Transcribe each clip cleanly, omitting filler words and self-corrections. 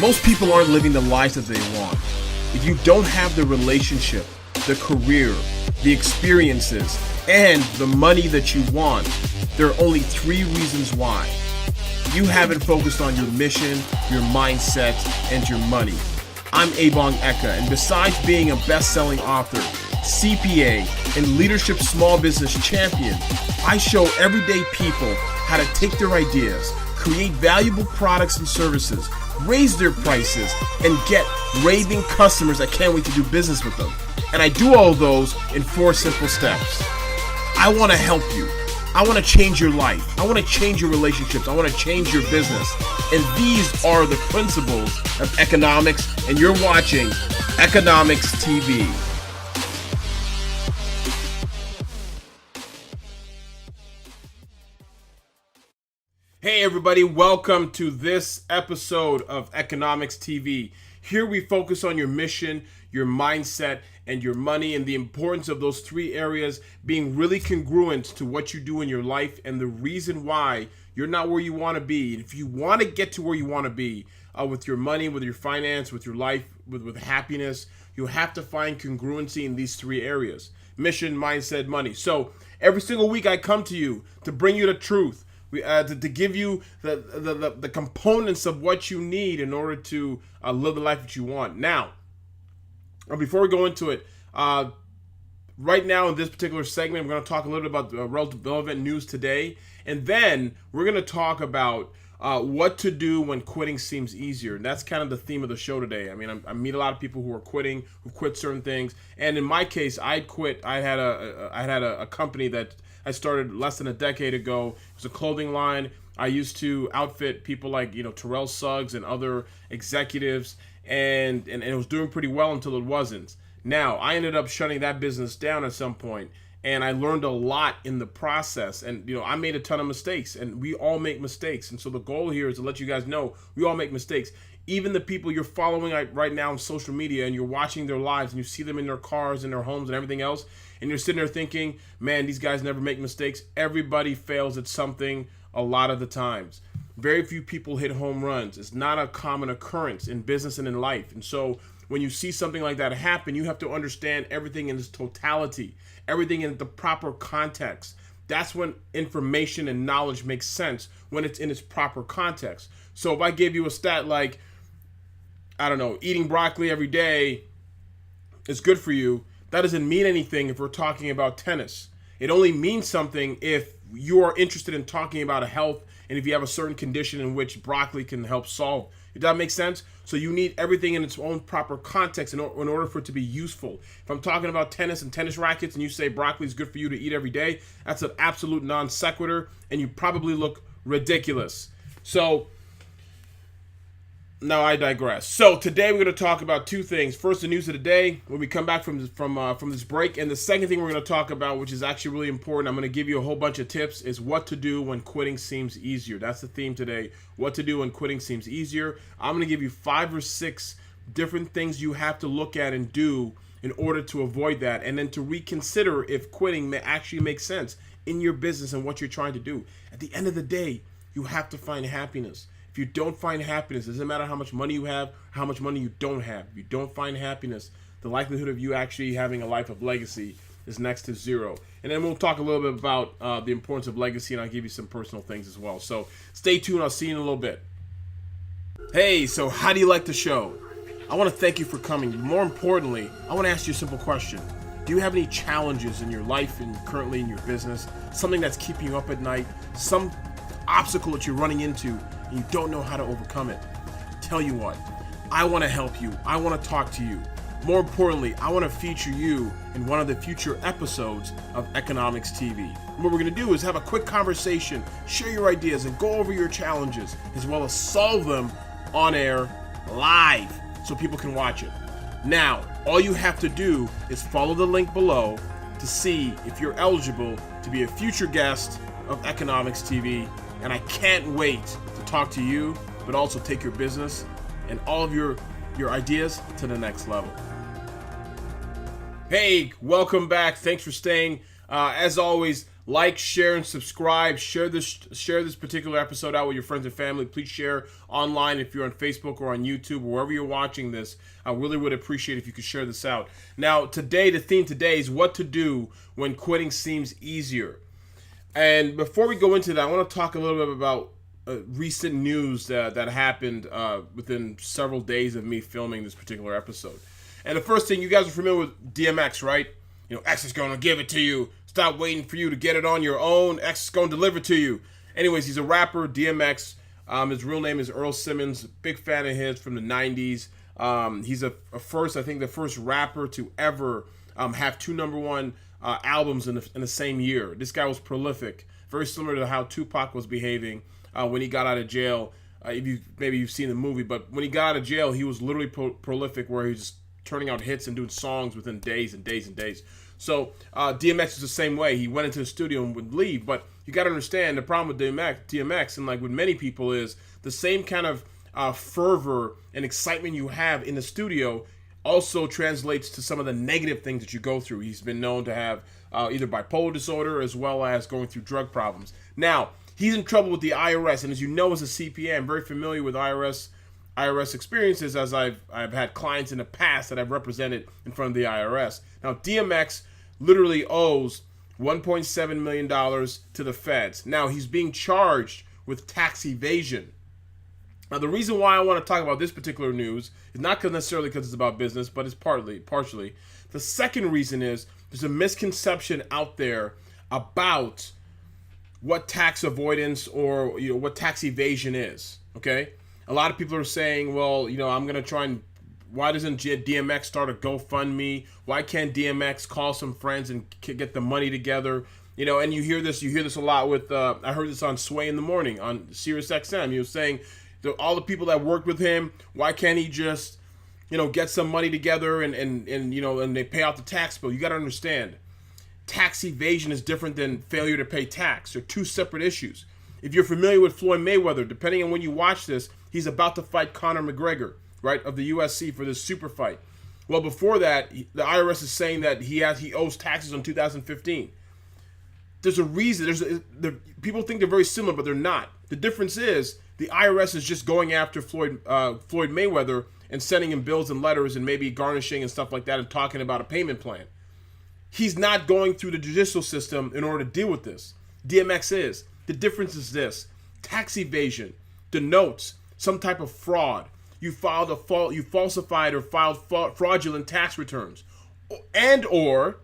Most people aren't living the lives that they want. If you don't have the relationship, the career, the experiences, and the money that you want, there are only 3 reasons why. You haven't focused on your mission, your mindset, and your money. I'm Eka, and besides being a best-selling author, CPA, and leadership small business champion, I show everyday people how to take their ideas, create valuable products and services, raise their prices, and get raving customers that can't wait to do business with them. And I do all of those in 4 simple steps. I want to help you. I want to change your life. I want to change your relationships. I want to change your business. And these are the principles of economics, and you're watching EKAnomics TV. Hey everybody, welcome to this episode of EKAnomics TV. Here we focus on your mission, your mindset, and your money, and the importance of those 3 areas being really congruent to what you do in your life and the reason why you're not where you want to be. And if you want to get to where you want to be with your money, with your finance, with your life, with happiness, you have to find congruency in these 3 areas: mission, mindset, money. So every single week I come to you to bring you the truth. To give you the components of what you need in order to live the life that you want. Now, before we go into it, right now in this particular segment, we're going to talk a little bit about the relevant news today, and then we're going to talk about what to do when quitting seems easier. And that's kind of the theme of the show today. I mean, I meet a lot of people who are quitting, who quit certain things, and in my case, I quit. I had a company that I started less than a decade ago. It was a clothing line. I used to outfit people like, Terrell Suggs and other executives, and it was doing pretty well until it wasn't. Now, I ended up shutting that business down at some point, and I learned a lot in the process. And, I made a ton of mistakes, and we all make mistakes. And so the goal here is to let you guys know we all make mistakes. Even the people you're following right now on social media, and you're watching their lives, and you see them in their cars, in their homes, and everything else, and you're sitting there thinking, man, these guys never make mistakes. Everybody fails at something a lot of the times. Very few people hit home runs. It's not a common occurrence in business and in life. And so when you see something like that happen, you have to understand everything in its totality, everything in the proper context. That's when information and knowledge makes sense, when it's in its proper context. So if I gave you a stat like, I don't know, eating broccoli every day is good for you, that doesn't mean anything if we're talking about tennis. It only means something if you are interested in talking about a health and if you have a certain condition in which broccoli can help solve. Does that make sense? So you need everything in its own proper context in order for it to be useful. If I'm talking about tennis and tennis rackets and you say broccoli is good for you to eat every day, that's an absolute non sequitur, and you probably look ridiculous. So now I digress. So today we're going to talk about 2 things. First, the news of the day when we come back from this break, and the second thing we're going to talk about, which is actually really important, I'm going to give you a whole bunch of tips, is what to do when quitting seems easier. That's the theme today. What to do when quitting seems easier. I'm going to give you 5 or 6 different things you have to look at and do in order to avoid that, and then to reconsider if quitting may actually make sense in your business and what you're trying to do. At the end of the day, you have to find happiness. If you don't find happiness, it doesn't matter how much money you have, how much money you don't have. If you don't find happiness, the likelihood of you actually having a life of legacy is next to 0. And then we'll talk a little bit about the importance of legacy, and I'll give you some personal things as well. So stay tuned. I'll see you in a little bit. Hey, so how do you like the show? I want to thank you for coming. More importantly, I want to ask you a simple question. Do you have any challenges in your life and currently in your business? Something that's keeping you up at night? Some obstacle that you're running into and you don't know how to overcome it? Tell you what, I want to help you. I want to talk to you. More importantly, I want to feature you in one of the future episodes of EKAnomics TV. And what we're going to do is have a quick conversation, share your ideas, and go over your challenges, as well as solve them on air live so people can watch it. Now, all you have to do is follow the link below to see if you're eligible to be a future guest of EKAnomics TV. And I can't wait to talk to you, but also take your business and all of your ideas to the next level. Hey, welcome back. Thanks for staying. As always, Like, share, and subscribe. Share this particular episode out with your friends and family. Please share online if you're on Facebook or on YouTube or wherever you're watching this. I really would appreciate if you could share this out. Now, the theme today is what to do when quitting seems easier. And before we go into that, I want to talk a little bit about recent news that happened within several days of me filming this particular episode. And the first thing, you guys are familiar with DMX, right? You know, X is going to give it to you. Stop waiting for you to get it on your own. X is going to deliver to you. Anyways, he's a rapper, DMX. His real name is Earl Simmons. Big fan of his from the 90s. He's the first rapper to ever have two #1 albums in the same year. This guy was prolific, very similar to how Tupac was behaving when he got out of jail. Maybe you've seen the movie, but when he got out of jail, he was literally prolific, where he was just turning out hits and doing songs within days and days and days. So DMX is the same way. He went into the studio and would leave, but you got to understand the problem with DMX and like with many people is the same kind of fervor and excitement you have in the studio also translates to some of the negative things that you go through. He's been known to have either bipolar disorder as well as going through drug problems. Now, he's in trouble with the IRS, and as you know, as a CPA, I'm very familiar with IRS experiences, as I've had clients in the past that I've represented in front of the IRS. Now, DMX literally owes $1.7 million to the feds. Now, he's being charged with tax evasion. Now, the reason why I want to talk about this particular news is not necessarily because it's about business, but it's partially. The second reason is there's a misconception out there about what tax avoidance or what tax evasion is. Okay, a lot of people are saying, well, I'm gonna try and why doesn't DMX start a GoFundMe? Why can't DMX call some friends and get the money together? And you hear this a lot with I heard this on Sway in the Morning on Sirius XM. He was saying all the people that worked with him, why can't he just get some money together and they pay out the tax bill? You got to understand, tax evasion is different than failure to pay tax. They're two separate issues. If you're familiar with Floyd Mayweather, depending on when you watch this, he's about to fight Conor McGregor, right, of the UFC for this super fight. Well, before that, the IRS is saying that he owes taxes on 2015. There's a reason. People think they're very similar, but they're not. The difference is the IRS is just going after Floyd Mayweather and sending him bills and letters and maybe garnishing and stuff like that and talking about a payment plan. He's not going through the judicial system in order to deal with this. DMX is. The difference is this: tax evasion denotes some type of fraud. You falsified or filed fraudulent tax returns, or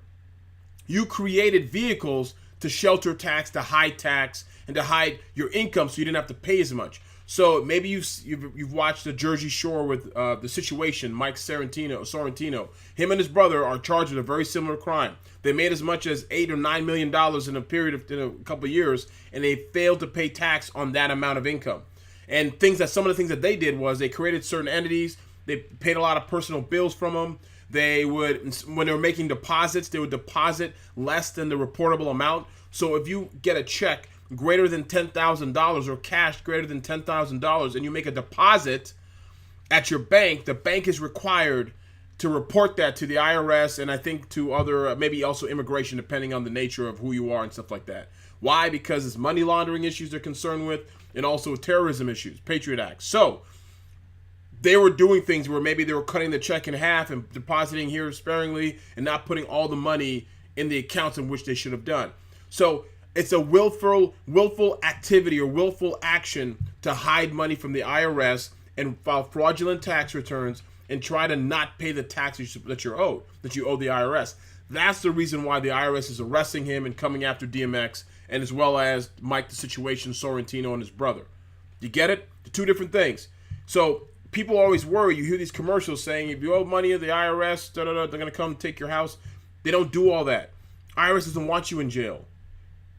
you created vehicles to shelter tax, to hide tax, and to hide your income so you didn't have to pay as much. So maybe you've watched the Jersey Shore with The Situation, Mike Sorrentino. Him and his brother are charged with a very similar crime. They made as much as $8 or $9 million in a couple of years, and they failed to pay tax on that amount of income. And some of the things that they did was they created certain entities. They paid a lot of personal bills from them. When they were making deposits, they would deposit less than the reportable amount. So if you get a check greater than $10,000 or cash greater than $10,000 and you make a deposit at your bank, the bank is required to report that to the IRS and I think to other, maybe also immigration, depending on the nature of who you are and stuff like that. Why? Because it's money laundering issues they're concerned with and also terrorism issues, Patriot Act. So they were doing things where maybe they were cutting the check in half and depositing here sparingly and not putting all the money in the accounts in which they should have done. So it's a willful activity or willful action to hide money from the IRS and file fraudulent tax returns and try to not pay the taxes that you owe the IRS. That's the reason why the IRS is arresting him and coming after DMX, and as well as Mike the Situation, Sorrentino, and his brother. You get it? The two different things. So people always worry. You hear these commercials saying if you owe money to the IRS, they're going to come take your house. They don't do all that. IRS doesn't want you in jail.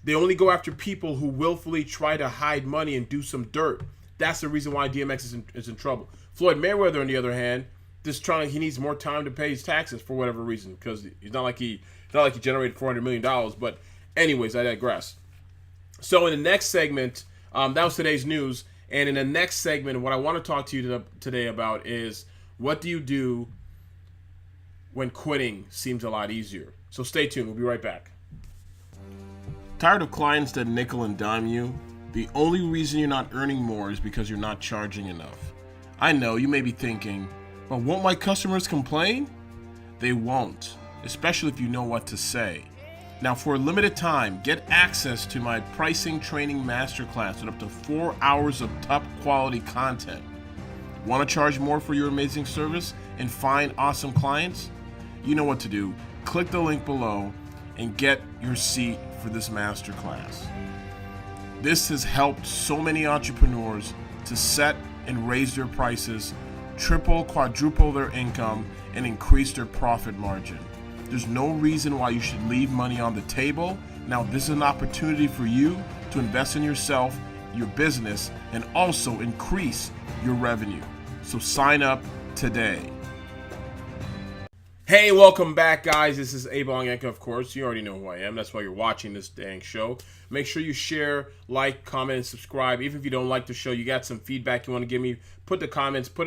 They only go after people who willfully try to hide money and do some dirt. That's the reason why DMX is in trouble. Floyd Mayweather, on the other hand, he needs more time to pay his taxes for whatever reason, because it's not like he generated $400 million. But anyways, I digress. So in the next segment, that was today's news. And in the next segment, what I want to talk to you today about is what do you do when quitting seems a lot easier? So stay tuned. We'll be right back. Tired of clients that nickel and dime you? The only reason you're not earning more is because you're not charging enough. I know you may be thinking, well, won't my customers complain? They won't, especially if you know what to say. Now, for a limited time, get access to my pricing training masterclass with up to 4 hours of top quality content. Want to charge more for your amazing service and find awesome clients? You know what to do. Click the link below and get your seat for this masterclass. This has helped so many entrepreneurs to set and raise their prices, triple, quadruple their income, and increase their profit margin. There's no reason why you should leave money on the table. Now, this is an opportunity for you to invest in yourself, your business, and also increase your revenue. So sign up today. Hey, welcome back, guys. This is Ep2, of course. You already know who I am. That's why you're watching this dang show. Make sure you share, like, comment, and subscribe. Even if you don't like the show, you got some feedback you want to give me, put it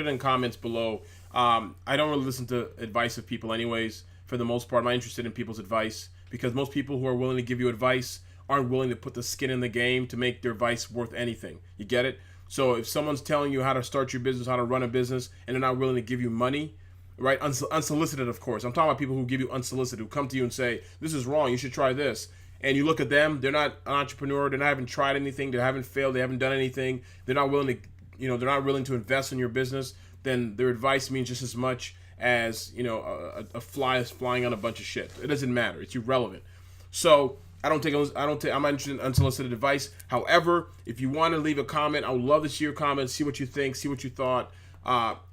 in comments below. I don't really listen to advice of people anyways. For the most part, I'm not interested in people's advice because most people who are willing to give you advice aren't willing to put the skin in the game to make their advice worth anything. You get it? So if someone's telling you how to start your business, how to run a business, and they're not willing to give you money, right? Unsolicited, of course. I'm talking about people who give you unsolicited, who come to you and say, this is wrong, you should try this. And you look at them, they're not an entrepreneur, they haven't tried anything, they haven't failed, they haven't done anything, they're not willing to, they're not willing to invest in your business, then their advice means just as much as, a fly is flying on a bunch of shit. It doesn't matter. It's irrelevant. So I'm not interested in unsolicited advice. However, if you want to leave a comment, I would love to see your comments, see what you think, see what you thought,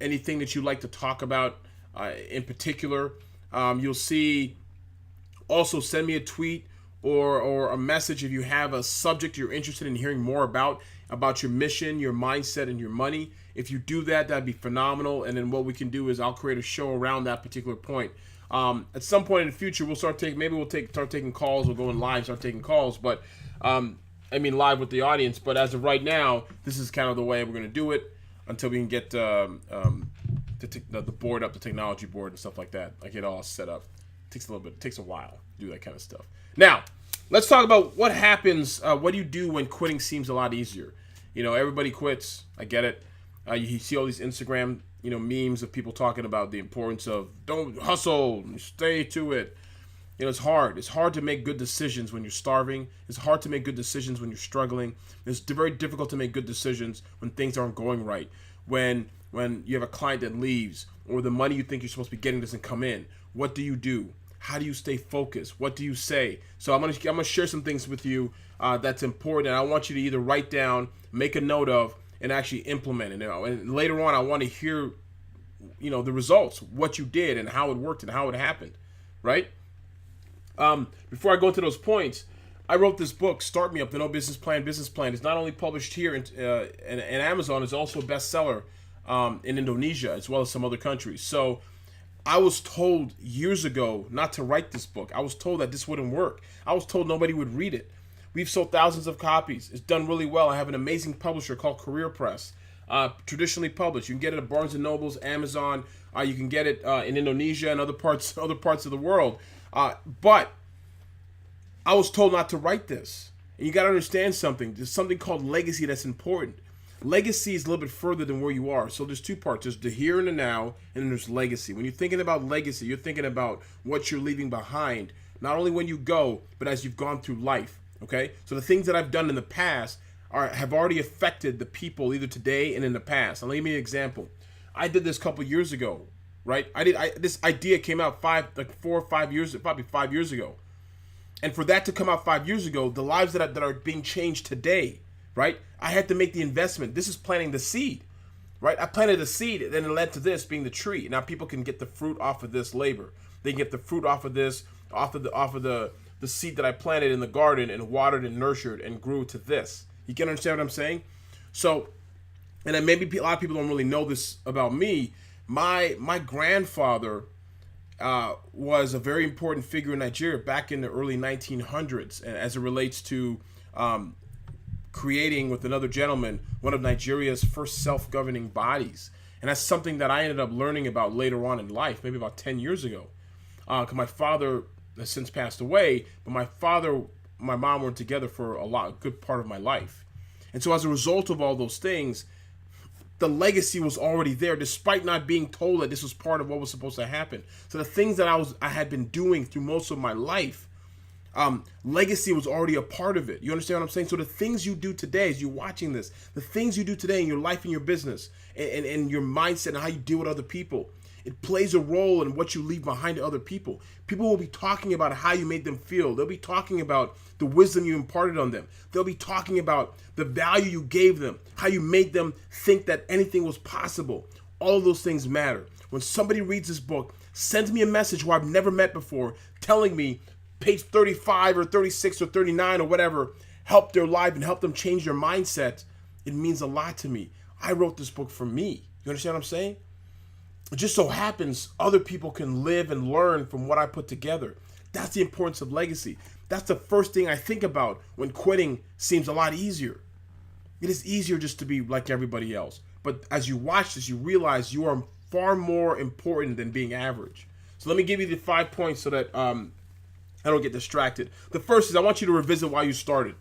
anything that you'd like to talk about in particular. You'll see, also send me a tweet or a message if you have a subject you're interested in hearing more about your mission, your mindset, and your money. If you do that, that'd be phenomenal. And then what we can do is I'll create a show around that particular point. At some point in the future, we'll start taking calls. We'll go in live, start taking calls. But live with the audience. But as of right now, this is kind of the way we're going to do it until we can get the board up, the technology board and stuff like that. I get it all set up. It takes a while to do that kind of stuff. Now, let's talk about what happens. What do you do when quitting seems a lot easier? Everybody quits. I get it. You see all these Instagram, memes of people talking about the importance of don't hustle, stay to it. It's hard. It's hard to make good decisions when you're starving. It's hard to make good decisions when you're struggling. It's very difficult to make good decisions when things aren't going right. When you have a client that leaves or the money you think you're supposed to be getting doesn't come in. What do you do? How do you stay focused? What do you say? So I'm gonna share some things with you that's important, and I want you to either write down, make a note of, and actually implement it. And later on, I want to hear, the results, what you did, and how it worked, and how it happened, right? Before I go into those points, I wrote this book, Start Me Up, the No Business Plan. It's not only published here in Amazon, it's also a bestseller in Indonesia as well as some other countries. So I was told years ago not to write this book. I was told that this wouldn't work. I was told nobody would read it. We've sold thousands of copies. It's done really well. I have an amazing publisher called Career Press, traditionally published. You can get it at Barnes & Noble's, Amazon. You can get it in Indonesia and other parts of the world. But I was told not to write this. And you got to understand something. There's something called legacy that's important. Legacy is a little bit further than where you are. So there's two parts. There's the here and the now, and then there's legacy. When you're thinking about legacy, you're thinking about what you're leaving behind, not only when you go, but as you've gone through life. Okay, so the things that I've done in the past have already affected the people either today and in the past. I'll give you an example. I did this a couple years ago, right? This idea came out 5 years ago, and for that to come out 5 years ago, the lives that are being changed today, right? I had to make the investment. This is planting the seed, right? I planted a seed, and then it led to this being the tree. Now people can get the fruit off of this labor. They can get the fruit off of this, off of the seed that I planted in the garden and watered and nurtured and grew to this. You can understand what I'm saying? So, and then maybe a lot of people don't really know this about me. My grandfather was a very important figure in Nigeria back in the early 1900s, and as it relates to creating with another gentleman one of Nigeria's first self-governing bodies. And that's something that I ended up learning about later on in life, maybe about 10 years ago. Because my father has since passed away, but my father my mom were together for a good part of my life. And so as a result of all those things, the legacy was already there, despite not being told that this was part of what was supposed to happen. So the things that I had been doing through most of my life, legacy was already a part of it. You understand what I'm saying? So the things you do today, as you're watching this, the things you do today in your life and your business, and your mindset and how you deal with other people, it plays a role in what you leave behind to other people. People will be talking about how you made them feel. They'll be talking about the wisdom you imparted on them. They'll be talking about the value you gave them, how you made them think that anything was possible. All of those things matter. When somebody reads this book, sends me a message who I've never met before, telling me page 35 or 36 or 39 or whatever helped their life and helped them change their mindset, it means a lot to me. I wrote this book for me. You understand what I'm saying? It just so happens other people can live and learn from what I put together. That's the importance of legacy. That's the first thing I think about when quitting seems a lot easier. It is easier just to be like everybody else. But as you watch this, you realize you are far more important than being average. So let me give you the 5 points so that I don't get distracted. The first is I want you to revisit why you started.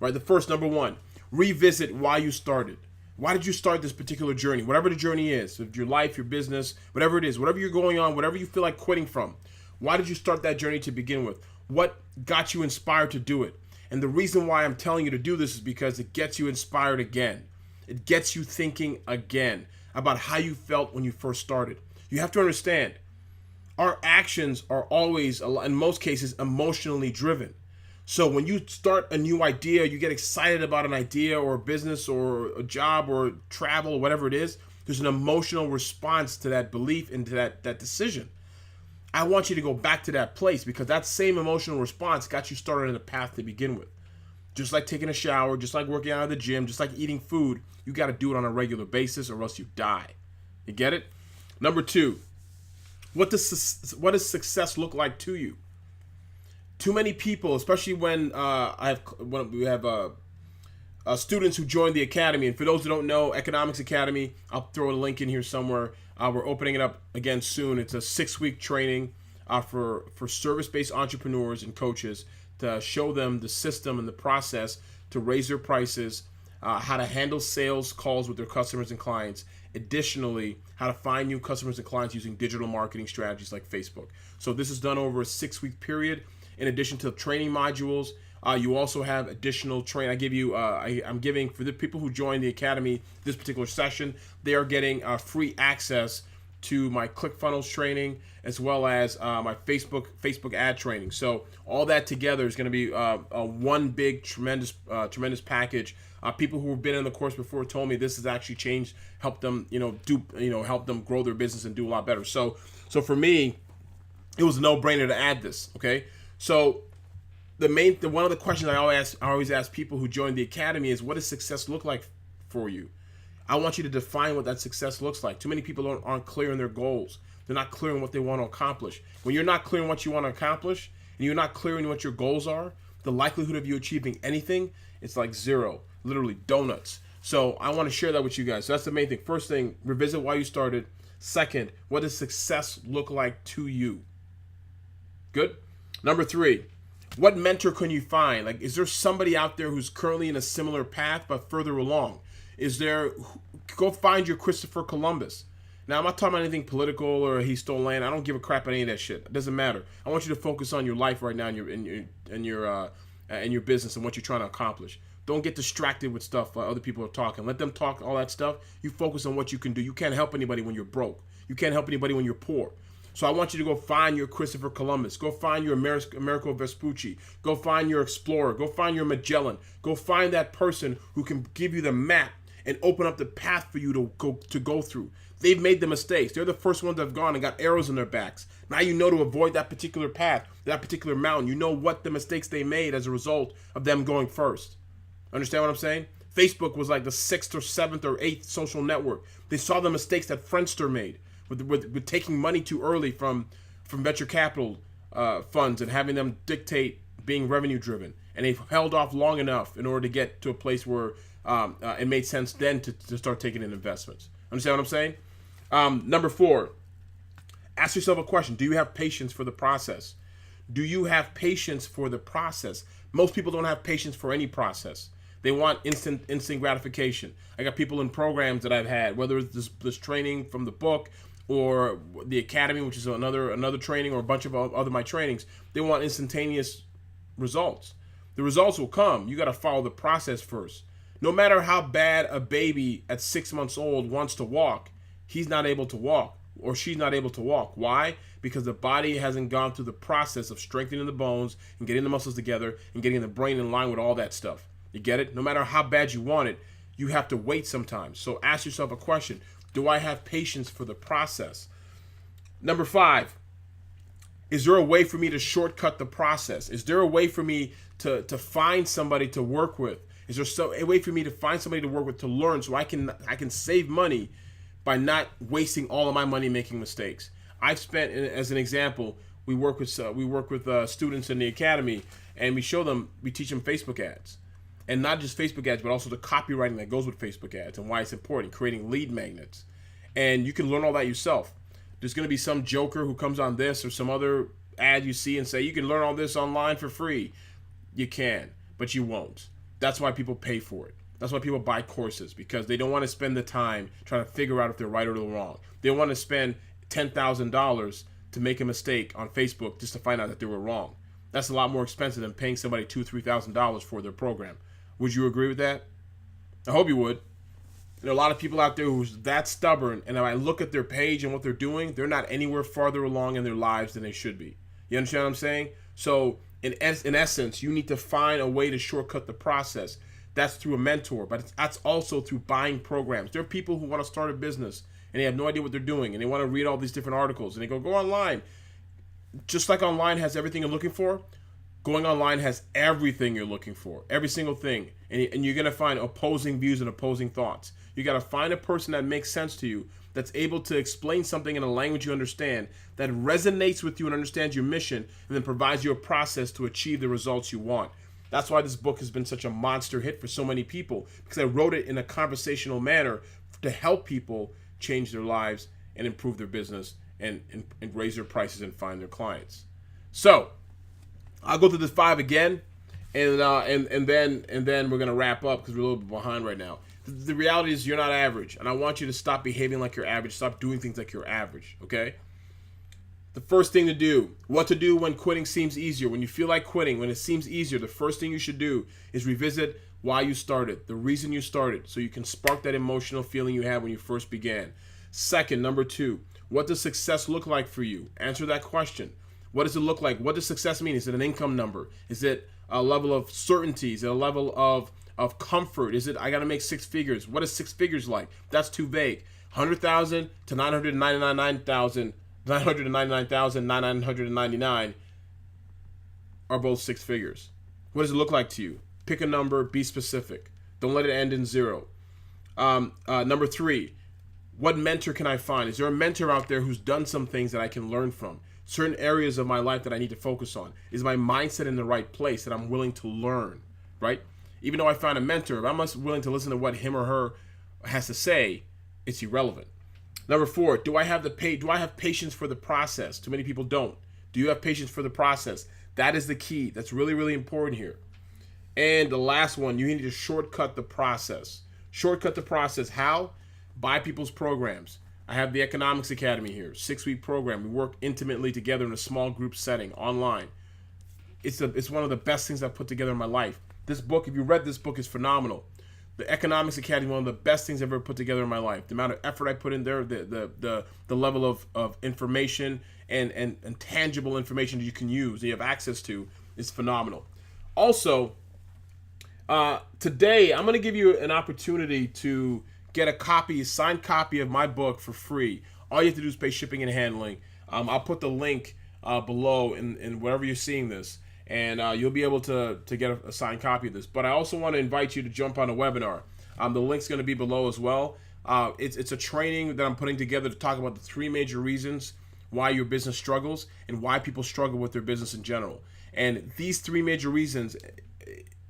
Right? The first, number one, revisit why you started. Why did you start this particular journey? Whatever the journey is, of your life, your business, whatever it is, whatever you're going on, whatever you feel like quitting from. Why did you start that journey to begin with? What got you inspired to do it? And the reason why I'm telling you to do this is because it gets you inspired again. It gets you thinking again about how you felt when you first started. You have to understand, our actions are always, in most cases, emotionally driven. So when you start a new idea, you get excited about an idea or a business or a job or travel or whatever it is, there's an emotional response to that belief and to that decision. I want you to go back to that place because that same emotional response got you started on the path to begin with. Just like taking a shower, just like working out at the gym, just like eating food, you got to do it on a regular basis or else you die. You get it? Number two, what does success look like to you? Too many people, especially when we have students who join the academy, and for those who don't know, EKAnomics Academy, I'll throw a link in here somewhere. We're opening it up again soon. It's a 6-week training for service-based entrepreneurs and coaches to show them the system and the process to raise their prices, how to handle sales calls with their customers and clients. Additionally, how to find new customers and clients using digital marketing strategies like Facebook. So this is done over a 6-week period. In addition to training modules, you also have additional training. I'm giving for the people who join the academy this particular session, they are getting free access to my ClickFunnels training as well as my Facebook ad training. So all that together is going to be a one big tremendous package. People who have been in the course before told me this has actually changed, helped them help them grow their business and do a lot better. So for me, it was a no-brainer to add this. Okay. So one of the questions I always ask people who join the academy is, what does success look like for you? I want you to define what that success looks like. Too many people aren't clear in their goals. They're not clear in what they want to accomplish. When you're not clear in what you want to accomplish and you're not clear in what your goals are, the likelihood of you achieving anything, it's like zero, literally donuts. So I want to share that with you guys. So that's the main thing. First thing, revisit why you started. Second, what does success look like to you? Good? Number three, what mentor can you find? Like, is there somebody out there who's currently in a similar path but further along? Go find your Christopher Columbus. Now, I'm not talking about anything political or he stole land. I don't give a crap about any of that shit. It doesn't matter. I want you to focus on your life right now and your business and what you're trying to accomplish. Don't get distracted with stuff other people are talking. Let them talk all that stuff. You focus on what you can do. You can't help anybody when you're broke. You can't help anybody when you're poor. So I want you to go find your Christopher Columbus. Go find your Americo Vespucci. Go find your explorer. Go find your Magellan. Go find that person who can give you the map and open up the path for you to go through. They've made the mistakes. They're the first ones that have gone and got arrows in their backs. Now you know to avoid that particular path, that particular mountain. You know what the mistakes they made as a result of them going first. Understand what I'm saying? Facebook was like the 6th or 7th or 8th social network. They saw the mistakes that Friendster made with taking money too early from venture capital funds and having them dictate being revenue driven. And they've held off long enough in order to get to a place where it made sense then to start taking in investments. Understand what I'm saying? Number 4, ask yourself a question. Do you have patience for the process? Do you have patience for the process? Most people don't have patience for any process. They want instant gratification. I got people in programs that I've had, whether it's this training from the book or the academy, which is another training, or a bunch of other my trainings. They want instantaneous results. The results will come. You got to follow the process first. No matter how bad a baby at 6 months old wants to walk, he's not able to walk, or she's not able to walk. Why? Because the body hasn't gone through the process of strengthening the bones and getting the muscles together and getting the brain in line with all that stuff. You get it? No matter how bad you want it, you have to wait sometimes. So ask yourself a question. Do I have patience for the process? Number 5, is there a way for me to shortcut the process? Is there a way for me to find somebody to work with? Is there a way for me to find somebody to work with to learn so I can save money by not wasting all of my money making mistakes? I've spent, as an example, we work with students in the academy, and we teach them Facebook ads. And not just Facebook ads, but also the copywriting that goes with Facebook ads and why it's important, creating lead magnets. And you can learn all that yourself. There's going to be some joker who comes on this or some other ad you see and say, you can learn all this online for free. You can, but you won't. That's why people pay for it. That's why people buy courses, because they don't want to spend the time trying to figure out if they're right or they're wrong. They want to spend $10,000 to make a mistake on Facebook just to find out that they were wrong. That's a lot more expensive than paying somebody $2,000, $3,000 for their program. Would you agree with that? I hope you would. There are a lot of people out there who's that stubborn, and if I look at their page and what they're doing, they're not anywhere farther along in their lives than they should be. You understand what I'm saying? So in essence, you need to find a way to shortcut the process. That's through a mentor, but that's also through buying programs. There are people who want to start a business, and they have no idea what they're doing, and they want to read all these different articles, and they go online. Just like online has everything you're looking for, going online has everything you're looking for, every single thing. And you're going to find opposing views and opposing thoughts. You got to find a person that makes sense to you, that's able to explain something in a language you understand, that resonates with you and understands your mission, and then provides you a process to achieve the results you want. That's why this book has been such a monster hit for so many people, because I wrote it in a conversational manner to help people change their lives and improve their business and raise their prices and find their clients. So I'll go through this 5 again, and then we're gonna wrap up because we're a little bit behind right now. The reality is you're not average, and I want you to stop behaving like you're average. Stop doing things like you're average. Okay. The first thing to do, what to do when quitting seems easier. When you feel like quitting, when it seems easier, the first thing you should do is revisit why you started, the reason you started, so you can spark that emotional feeling you had when you first began. Second, number 2, what does success look like for you? Answer that question. What does it look like? What does success mean? Is it an income number? Is it a level of certainty? Is it a level of comfort? Is it, I got to make 6 figures? What is 6 figures like? That's too vague. 100,000 to 999,999 are both 6 figures. What does it look like to you? Pick a number, be specific. Don't let it end in 0. Number 3, what mentor can I find? Is there a mentor out there who's done some things that I can learn from? Certain areas of my life that I need to focus on. Is my mindset in the right place that I'm willing to learn, right? Even though I found a mentor, if I'm not willing to listen to what him or her has to say, it's irrelevant. Number 4, do I have patience for the process? Too many people don't. Do you have patience for the process? That is the key. That's really, really important here. And the last one, you need to shortcut the process. Shortcut the process. How? Buy people's programs. I have the EKAnomics Academy here, 6-week program. We work intimately together in a small group setting online. It's one of the best things I've put together in my life. This book, if you read this book, is phenomenal. The EKAnomics Academy is one of the best things I've ever put together in my life. The amount of effort I put in there, the level of information and tangible information that you can use, that you have access to, is phenomenal. Also, today I'm going to give you an opportunity to get a signed copy of my book for free. All you have to do is pay shipping and handling. I'll put the link below in wherever you're seeing this, and you'll be able to get a signed copy of this. But I also want to invite you to jump on a webinar. The link's going to be below as well. It's a training that I'm putting together to talk about the 3 major reasons why your business struggles and why people struggle with their business in general. And these 3 major reasons,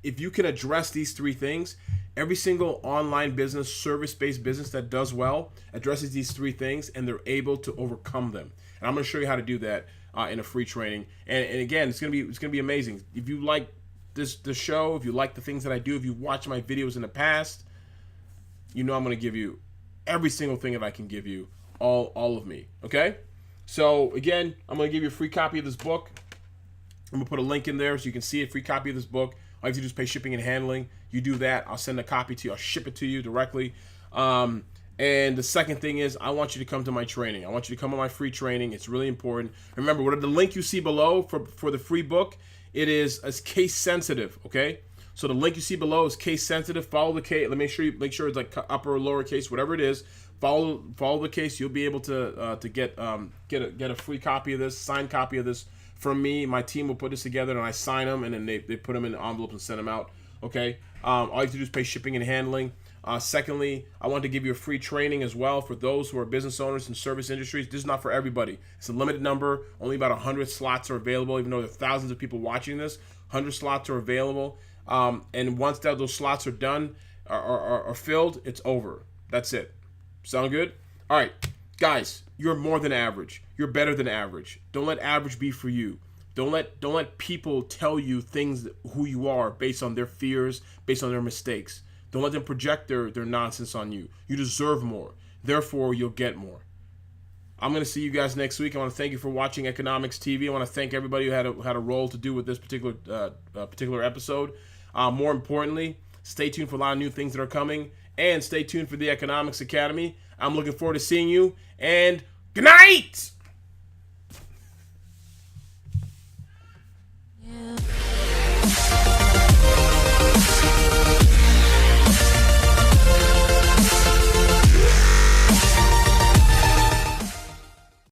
if you can address these 3 things, every single online business, service-based business that does well addresses these 3 things, and they're able to overcome them. And I'm going to show you how to do that in a free training. And again, it's going to be amazing. If you like the show, if you like the things that I do, if you watch my videos in the past, you know I'm going to give you every single thing that I can give you, all of me, okay? So, again, I'm going to give you a free copy of this book. I'm going to put a link in there so you can see a free copy of this book. All you have to do is pay shipping and handling. You do that, I'll send a copy to you. I'll ship it to you directly. And the second thing is, I want you to come to my training. I want you to come to my free training. It's really important. Remember, whatever the link you see below for the free book, it is case sensitive, okay? So the link you see below is case sensitive. Follow the case. Let me make sure it's like upper or lower case, whatever it is. Follow the case. You'll be able to get a free copy of this, signed copy of this from me. My team will put this together, and I sign them, and then they put them in envelopes and send them out. Okay. All you have to do is pay shipping and handling. Secondly, I want to give you a free training as well for those who are business owners in service industries. This is not for everybody. It's a limited number. Only about 100 slots are available, even though there are thousands of people watching this. 100 slots are available. And once those slots are done, are filled, it's over. That's it. Sound good? All right. Guys, you're more than average. You're better than average. Don't let average be for you. Don't let people tell you things, who you are, based on their fears, based on their mistakes. Don't let them project their nonsense on you. You deserve more. Therefore, you'll get more. I'm going to see you guys next week. I want to thank you for watching EKAnomics TV. I want to thank everybody who had a role to do with this particular episode. More importantly, stay tuned for a lot of new things that are coming. And stay tuned for the EKAnomics Academy. I'm looking forward to seeing you. And good night!